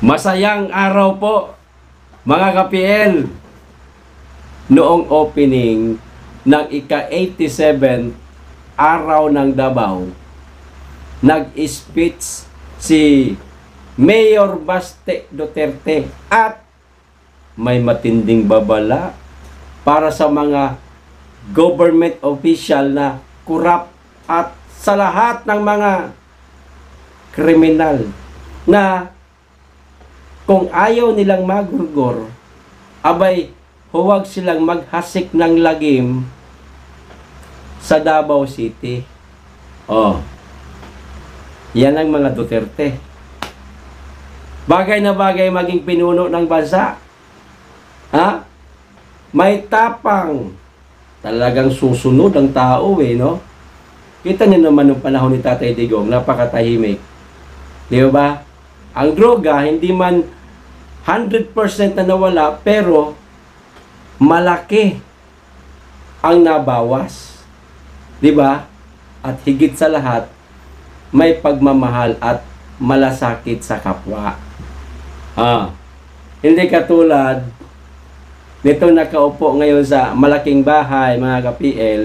Masayang araw po, mga ka-PL. Noong opening ng ika-87 araw ng Davao, nag-speech si Mayor Baste Duterte at may matinding babala para sa mga government official na korap at sa lahat ng mga kriminal na kung ayaw nilang magurgor, abay huwag silang maghasik ng lagim sa Davao City. Oh, yan ang mga Duterte. Bagay na bagay maging pinuno ng bansa. Ha? May tapang. Talagang susunod ang tao no? Kita niyo naman ng panahon ni Tatay Digong, napakatahimik. Di ba? Ang droga, hindi man 100% na nawala, pero malaki ang nabawas. Di ba? At higit sa lahat, may pagmamahal at malasakit sa kapwa. Hindi katulad nito nakaupo ngayon sa malaking bahay, mga ka-PL,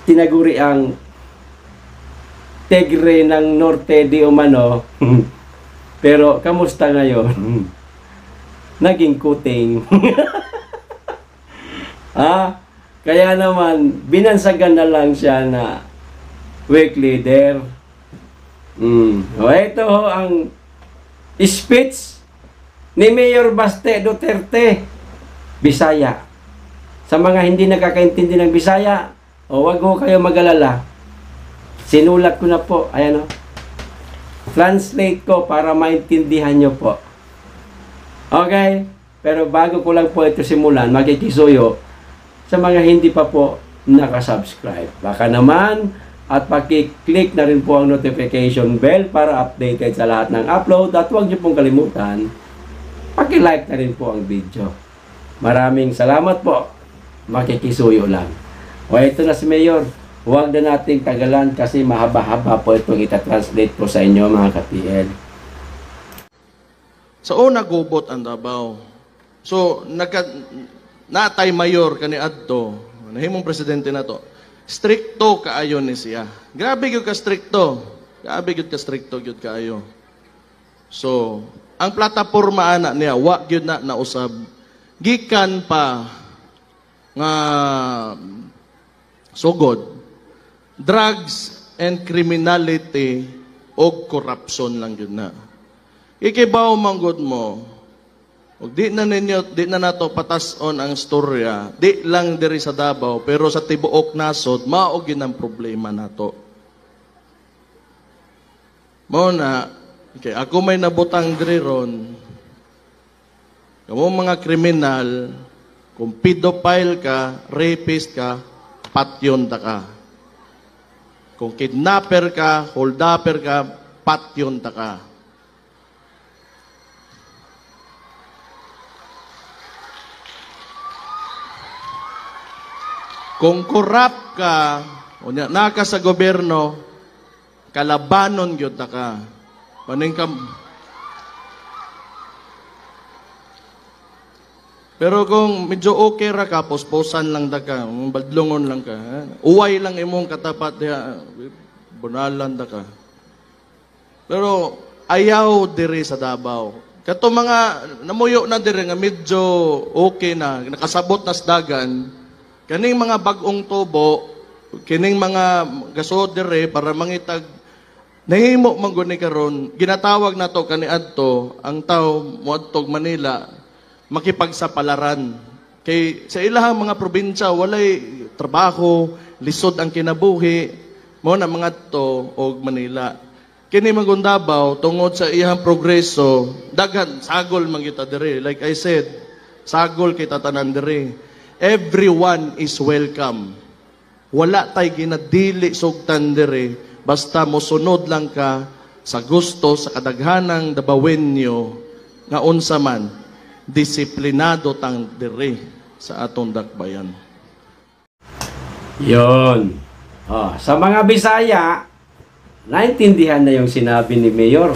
tinaguri ang Tigre ng Norte di umano. Pero kamusta ngayon? Naging kuting. Kaya naman binansagan na lang siya na weak leader. Ito ang speech ni Mayor Baste Duterte, Bisaya. Sa mga hindi nakakaintindi ng Bisaya, wag ho kayo mag-alala. Sinulat ko na po. Ayan o. Translate ko para maintindihan nyo po. Okay? Pero bago ko lang po ito simulan, makikisuyo sa mga hindi pa po nakasubscribe. Baka naman at paki-click na rin po ang notification bell para updated sa lahat ng upload. At huwag nyo pong kalimutan, paki-like na rin po ang video. Maraming salamat po. Makikisuyo lang. O ito na si Mayor. Huwag na nating tagalan kasi mahaba-haba po itong itatranslate po sa inyo, mga ka-PL. Sa una gubot ang Davao. So natay mayor kani adto, nahimong presidente na to. Stricto kaayo ni siya. Grabe gyud ka stricto. Grabe gyud ka stricto gyud kaayo. So, ang plataporma ana niya wa gyud na nausab. Gikan pa nga sugod, drugs and criminality o corruption lang yun na. Ikibaw manggod mo, di na nato patason ang storya, di lang diri sa Davao, pero sa tibuok nasod, maog yun ang problema nato. Muna, okay, ako may nabutang diri ron, kamo mga kriminal, kung pedophile ka, rapist ka, patyon ta ka. Kung kidnapper ka, holdupper ka, patyon ta ka. Kung korap ka, o naka sa gobyerno, kalabanon gyud ta ka. Paning ka. Pero kung medyo okay ra ka, posposan lang da ka, badlongon lang ka, uway lang imong katapat diha, bunalan da ka. Pero ayaw diri sa Davao. Kato mga namuyo na diri nga medyo okay na, nakasabot na sa dagan, kaning mga bag-ong tubo, kining mga gasod diri para mangitag nahimo man guni karon, ginatawag nato kaniadto ang tao moadtog Manila makipagsapalaran. Kay sa ilahang mga probinsya, walay trabaho, lisod ang kinabuhi, mo na mga to og Manila. Kini man Davao, tungod sa iyang progreso, daghan, sagol man kita diri. Like I said, sagol kita tanan diri. Everyone is welcome. Wala tay ginadili sugtan diri, basta mosunod lang ka sa gusto, sa kadaghanang dabawenyo, nga unsa man, disiplinado tang diri sa atong dakbayan. Yon. Sa mga Bisaya, naintindihan na yung sinabi ni Mayor.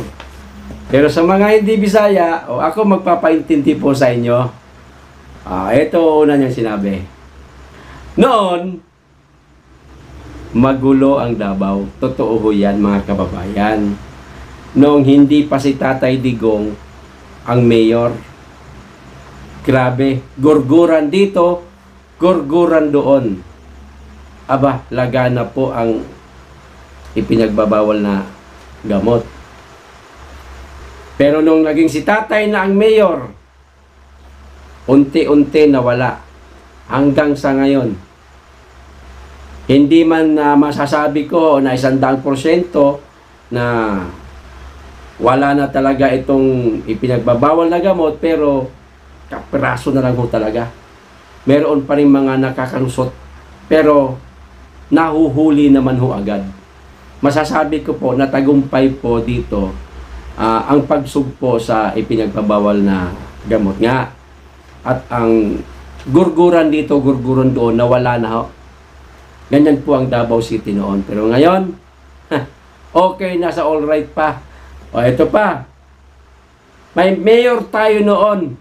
Pero sa mga hindi Bisaya, ako magpapaintindi po sa inyo. Ito una niyang sinabi. Noon, magulo ang Davao. Totoo ho yan, mga kababayan. Noong hindi pa si Tatay Digong ang mayor. Grabe, gurguran dito, gurguran doon. Aba, lagana po ang ipinagbabawal na gamot. Pero nung naging si Tatay na ang mayor, unti-unti nawala. Hanggang sa ngayon. Hindi man masasabi ko na 100% na wala na talaga itong ipinagbabawal na gamot, pero kapiraso na lang ho talaga. Meron pa rin mga nakakalusot, pero nahuhuli naman ho agad. Masasabi ko po na tagumpay po dito ang pagsugpo sa ipinagbabawal na gamot nga. At ang gurguran dito, gurguran doon, nawala na ho. Ganyan po ang Davao City noon. Pero ngayon, okay, nasa all right pa. Ito pa. May mayor tayo noon.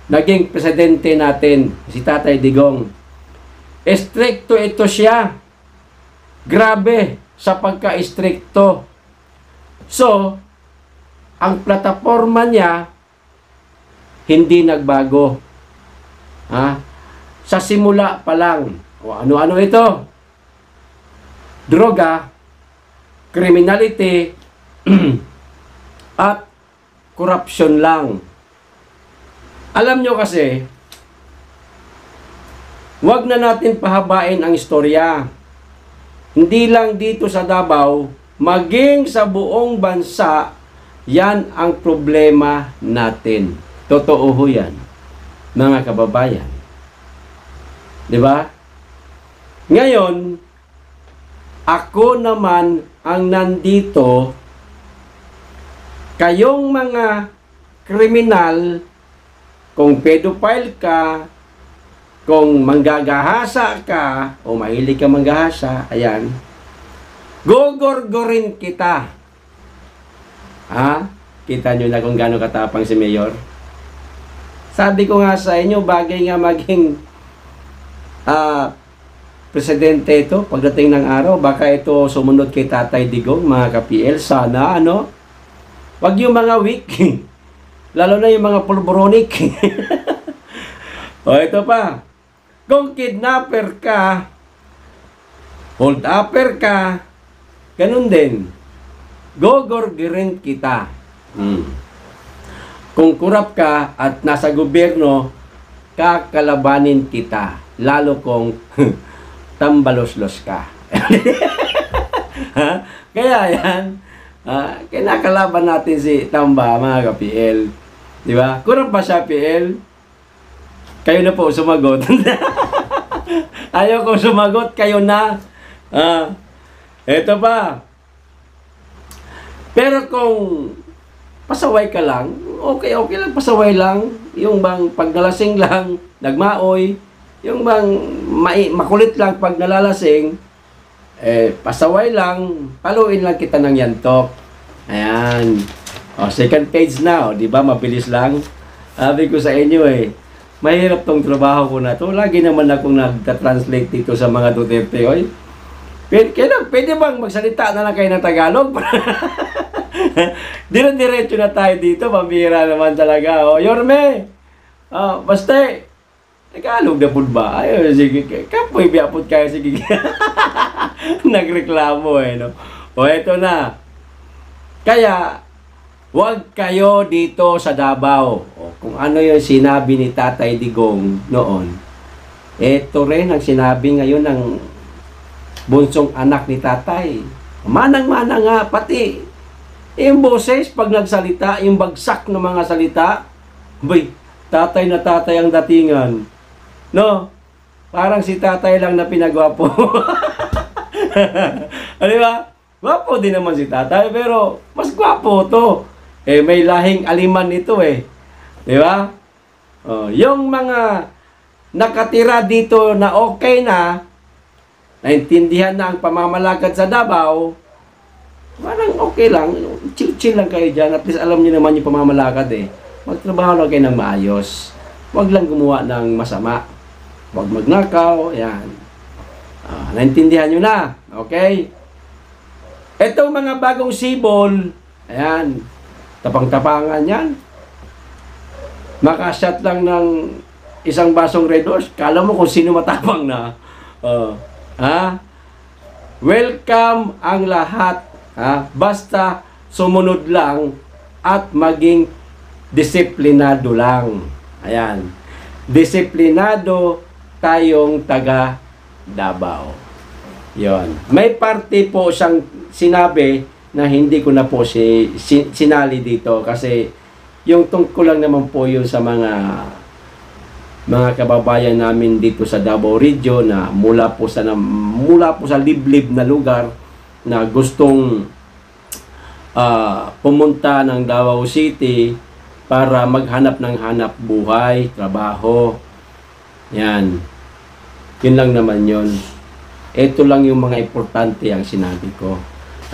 Naging presidente natin, si Tatay Digong. Estrikto ito siya. Grabe sa pagka-estrikto. So, ang plataforma niya hindi nagbago. Sa simula pa lang. Ano-ano ito? Droga, criminality, at corruption lang. Alam nyo kasi, wag na natin pahabain ang istorya. Hindi lang dito sa Davao, maging sa buong bansa, yan ang problema natin. Totoo ho yan, mga kababayan. Diba? Ngayon, ako naman ang nandito, kayong mga kriminal, kung pedophile ka, kung manggagahasa ka, o mahilig ka manggahasa, ayan, gogorgorin kita. Kita nyo na kung gaano katapang si Mayor. Sabi ko nga sa inyo, bagay nga maging presidente ito pagdating ng araw. Baka ito sumunod kay Tatay Digong, mga ka-PL. Sana, wag yung mga weak. Lalo na yung mga pulboronic. Ito pa. Kung kidnapper ka, hold upper ka, ganun din. Gogorgirin kita. Kung kurap ka at nasa gobyerno, kakalabanin kita. Lalo kung tambaloslos ka. Kaya yan, kinakalaban natin si Tamba, mga ka-PL. Di ba? Kurap ba siya, PL? Kayo na po sumagot. Ayaw ko sumagot, kayo na. Eto pa. Pero kung pasaway ka lang, okay lang, pasaway lang. Yung bang pag nalasing lang, nagmaoy. Yung bang makulit lang pag nalalasing, pasaway lang, paluin lang kita ng yantok. Ayan. Second page na, di ba? Mabilis lang. Sabi ko sa inyo mahirap tong trabaho ko na to. Lagi naman akong nagta-translate dito sa mga Duterte. Pwede bang magsalita na lang kayo ng Tagalog? Diretso na tayo dito. Pambihira naman talaga. Yorme! Basta Tagalog na po ba? Ay, sige. Kapoy biapot kayo. Sige. Nagreklamo no? Eto na. Kaya, huwag kayo dito sa Davao. Kung ano yung sinabi ni Tatay Digong noon, eto rin ang sinabi ngayon ng bunsong anak ni Tatay. Manang-mana nga, pati yung boses, pag nagsalita, yung bagsak ng mga salita, tatay na tatay ang datingan. No? Parang si Tatay lang na pinagwapo. Di ba? Gwapo din naman si Tatay, pero mas gwapo to. May lahing aliman ito Di ba? Yung mga nakatira dito na okay na, naintindihan na ang pamamalakad sa Davao, Parang okay lang. Chill lang kayo dyan. At least alam niyo naman yung pamamalakad eh. Magtrabaho lang kayo ng maayos. Huwag lang gumawa ng masama. Huwag magnakaw. Yan. Naintindihan nyo na. Okay? Itong mga bagong sibol, ayan, tapang-tapangan yan. Makashot lang ng isang basong Red Horse. Kala mo kung sino matapang na. Welcome ang lahat. Basta sumunod lang at maging disiplinado lang. Ayan. Disiplinado tayong taga Davao. Yon. May parte po siyang sinabi na hindi ko na po sinali dito kasi yung tungkol lang naman po yun sa mga kababayan namin dito sa Davao Region na mula po sa liblib na lugar na gustong pumunta ng Davao City para maghanap ng hanap buhay, trabaho. Yan. Yun lang naman yun. Ito lang yung mga importante ang sinabi ko.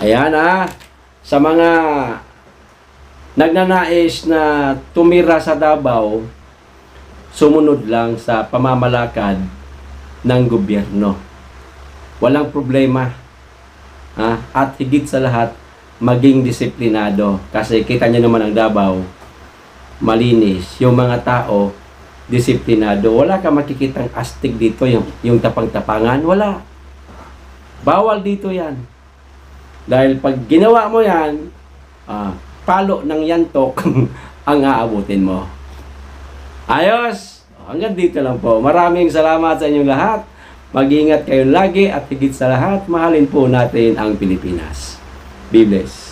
Ayan sa mga nagnanais na tumira sa Davao, sumunod lang sa pamamalakad ng gobyerno. Walang problema. At higit sa lahat, maging disiplinado. Kasi kita nyo naman ang Davao, malinis. Yung mga tao, disiplinado. Wala ka makikitang astig dito, yung tapang-tapangan. Wala. Bawal dito yan. Dahil pag ginawa mo yan, palo ng yantok ang aabutin mo. Ayos! Hanggang dito lang po. Maraming salamat sa inyong lahat. Mag-ingat kayo lagi at higit sa lahat, mahalin po natin ang Pilipinas. Be blessed.